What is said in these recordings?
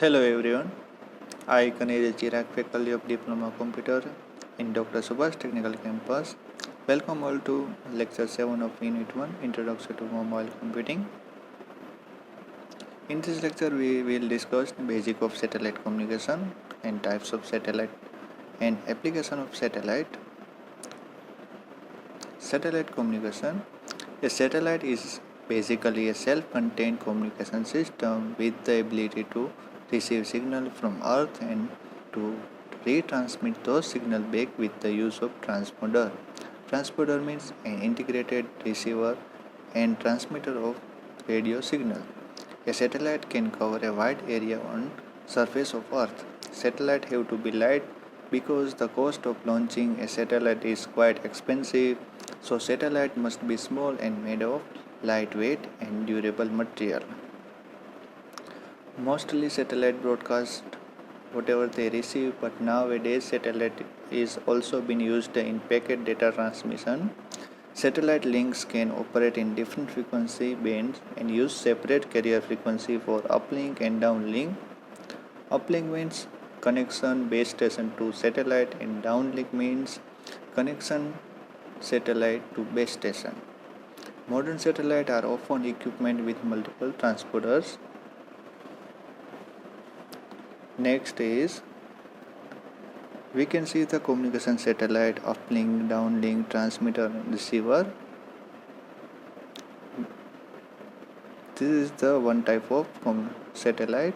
Hello everyone, I Kaneja Chirag, faculty of Diploma Computer in Dr. Subhash Technical Campus. Welcome all to Lecture 7 of Unit 1 Introduction to Mobile Computing. In this lecture, we will discuss the basic of satellite communication and types of satellite and application of satellite. Satellite communication. A satellite is basically a self-contained communication system with the ability to receive signal from Earth and to retransmit those signals back with the use of transponder. Transponder means an integrated receiver and transmitter of radio signal. A satellite can cover a wide area on surface of Earth. Satellite have to be light because the cost of launching a satellite is quite expensive, so satellite must be small and made of lightweight and durable material. Mostly satellite broadcast whatever they receive, but nowadays satellite is also being used in packet data transmission. Satellite links can operate in different frequency bands and use separate carrier frequency for uplink and downlink. Uplink means connection base station to satellite and downlink means connection satellite to base station. Modern satellites are often equipped with multiple transponders. Next is we can see the communication satellite, uplink, downlink, transmitter and receiver. This is the one type of satellite.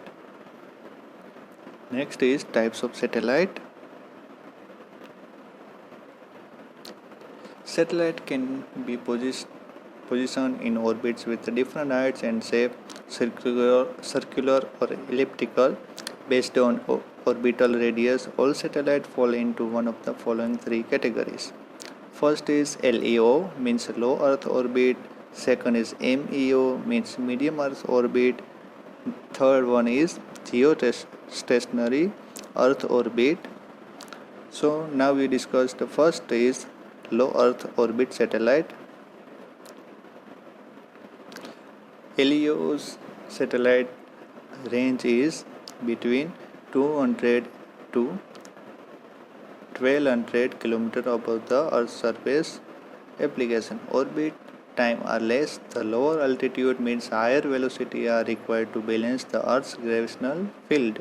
Next is types of satellite. Satellite can be positioned in orbits with different heights and shape, circular or elliptical, based on orbital radius. All satellites fall into one of the following three categories. First is LEO, means low Earth orbit. Second is MEO, means medium Earth orbit. Third one is geostationary Earth orbit. So now we discussed the first is low Earth orbit satellite. LEO's satellite range is between 200 to 1200 km above the Earth's surface. Application: orbit time are less. The lower altitude means higher velocity are required to balance the Earth's gravitational field.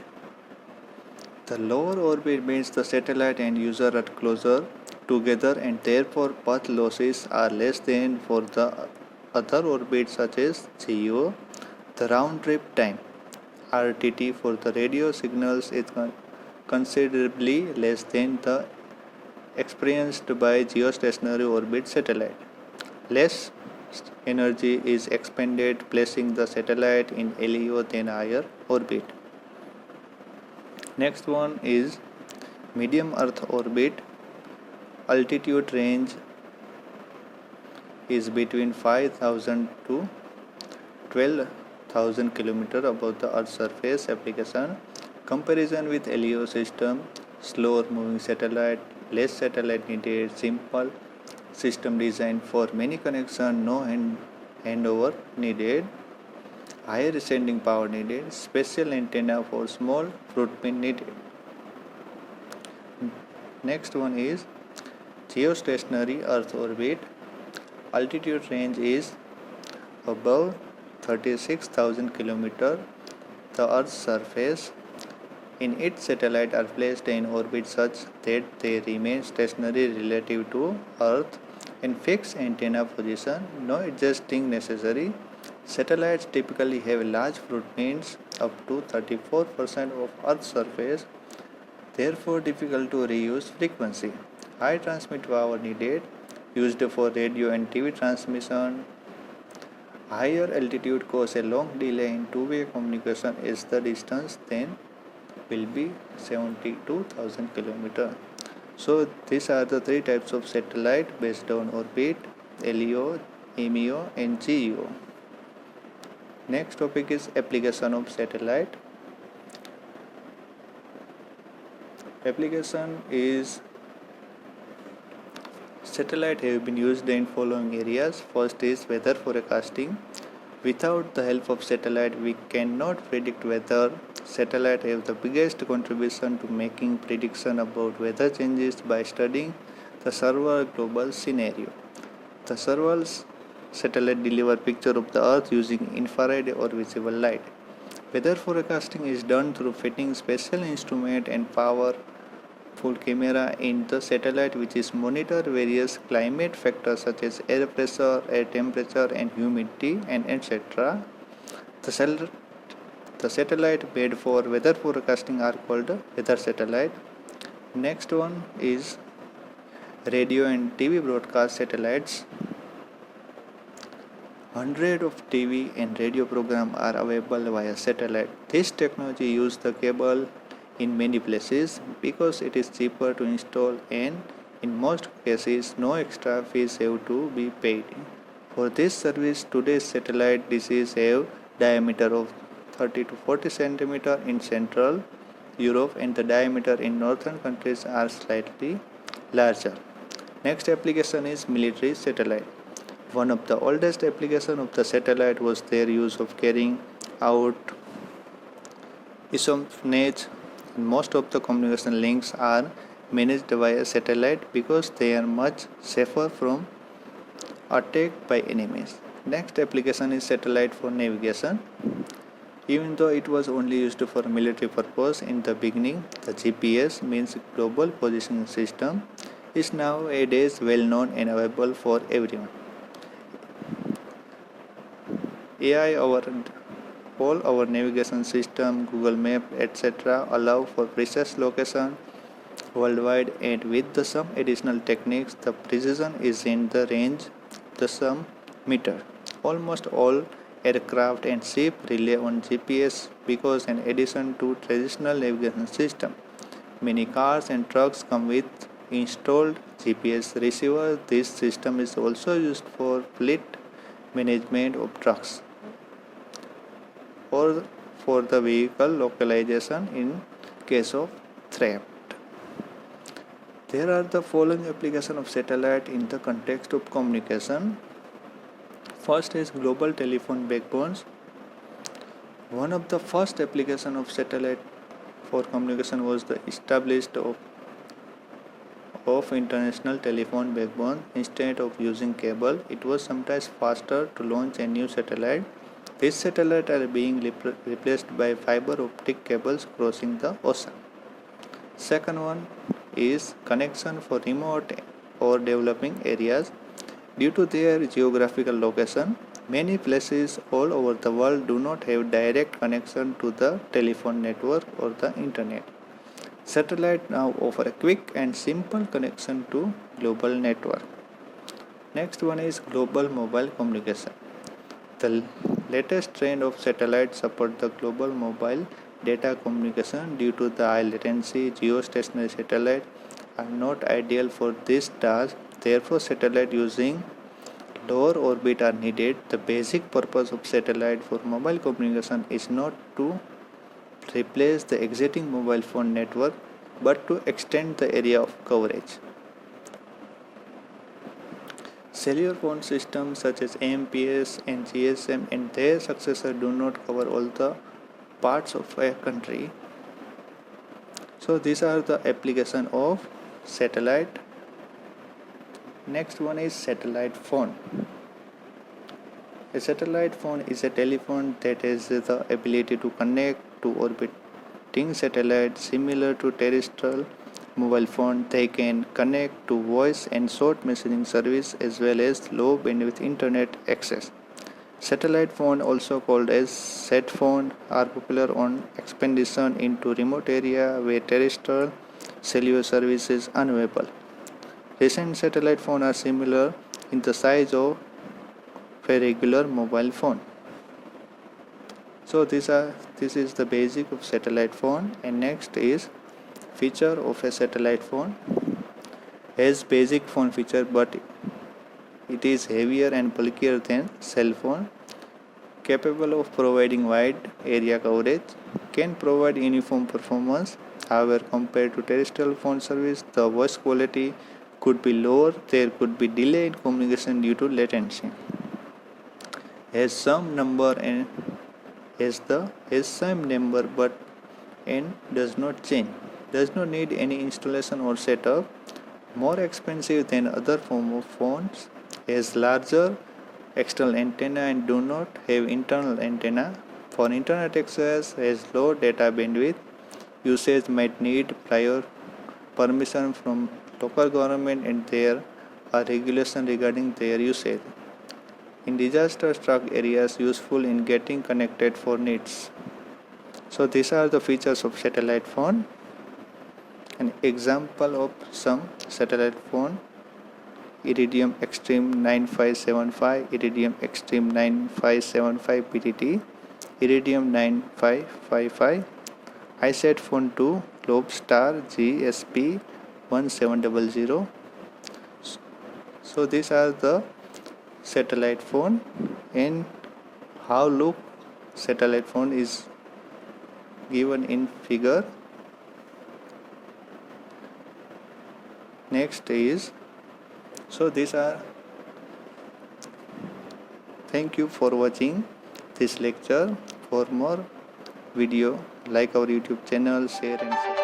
The lower orbit means the satellite and user are closer together and therefore path losses are less than for the other orbits such as GEO. The round trip time RTT for the radio signals is considerably less than the experienced by geostationary orbit satellite. Less energy is expended placing the satellite in LEO than higher orbit. Next one is medium Earth orbit. Altitude range is between 5,000 to 12,000 km above the Earth's surface. Application: comparison with LEO system, slower moving satellite, less satellite needed, simple system design for many connection, no handover needed, higher sending power needed, special antenna for small footprint needed. Next one is geostationary Earth orbit. Altitude range is above 36,000 km the Earth's surface. In it, satellites are placed in orbit such that they remain stationary relative to Earth and fixed antenna position, no adjusting necessary. Satellites typically have large footprints up to 34% of Earth's surface, therefore difficult to reuse frequency. High transmit power needed, used for radio and TV transmission. Higher altitude cause a long delay in two-way communication as the distance then will be 72,000 km. So these are the three types of satellite based on orbit: LEO, MEO and GEO. Next topic is application of satellite. Application is satellite have been used in following areas. First is weather forecasting. Without the help of satellite, we cannot predict weather. Satellite have the biggest contribution to making prediction about weather changes by studying the several global scenario. The several satellite deliver picture of the Earth using infrared or visible light. Weather forecasting is done through fitting special instrument and powerful camera in the satellite, which is monitor various climate factors such as air pressure, air temperature, and humidity, and etc. The, sel- the satellite made for weather forecasting are called weather satellite. Next one is radio and TV broadcast satellites. Hundreds of TV and radio programs are available via satellite. This technology uses the cable in many places because it is cheaper to install and in most cases no extra fees have to be paid. For this service, today's satellite dishes have diameter of 30 to 40 centimeter in Central Europe and the diameter in northern countries are slightly larger. Next application is military satellite. One of the oldest applications of the satellite was their use of carrying out espionage. Most of the communication links are managed via satellite because they are much safer from attack by enemies. Next application is satellite for navigation. Even though it was only used for military purpose in the beginning, the GPS means Global Positioning System is nowadays well known and available for everyone. AI all our navigation system, Google Map, etc. allow for precise location worldwide, and with the some additional techniques, the precision is in the range the some meter. Almost all aircraft and ships rely on GPS because in addition to traditional navigation system, many cars and trucks come with installed GPS receiver. This system is also used for fleet management of trucks or for the vehicle localization in case of theft. There are the following applications of satellite in the context of communication. First is global telephone backbones. One of the first applications of satellite for communication was the establishment of international telephone backbone. Instead of using cable, it was sometimes faster to launch a new satellite. These satellites are being replaced by fiber optic cables crossing the ocean. Second one is connection for remote or developing areas. Due to their geographical location, many places all over the world do not have direct connection to the telephone network or the internet. Satellite now offer a quick and simple connection to global network. Next one is global mobile communication. The latest trend of satellite support the global mobile data communication. Due to the high latency, geostationary satellites are not ideal for this task. Therefore, satellites using lower orbit are needed. The basic purpose of satellite for mobile communication is not to replace the existing mobile phone network but to extend the area of coverage. Cellular phone systems such as AMPS and GSM and their successor do not cover all the parts of a country. So these are the application of satellite. Next one is satellite phone. A satellite phone is a telephone that has the ability to connect to orbiting satellites. Similar to terrestrial mobile phone, they can connect to voice and short messaging service as well as low bandwidth internet access. Satellite phone, also called as sat phone, are popular on expedition into remote area where terrestrial cellular service is unavailable. Recent satellite phones are similar in the size of a regular mobile phone. So this is the basic of satellite phone. And next is feature of a satellite phone. Has basic phone feature, but it is heavier and bulkier than cell phone. Capable of providing wide area coverage, can provide uniform performance. However, compared to terrestrial phone service, the voice quality could be lower. There could be delay in communication due to latency. has some number and has same number but and does not change. Does not need any installation or setup. More expensive than other form of phones. Has larger external antenna and do not have internal antenna. For internet access has low data bandwidth. Usage might need prior permission from local government and there are regulations regarding their usage. In disaster struck areas useful in getting connected for needs. So these are the features of satellite phone. An example of some satellite phone: Iridium Extreme 9575, Iridium Extreme 9575 PTT, Iridium 9555, iSat Phone 2, Globestar GSP 1700. So these are the satellite phone and how look satellite phone is given in figure. Next is, so these are, thank you for watching this lecture. For more video, like our YouTube channel, share and subscribe.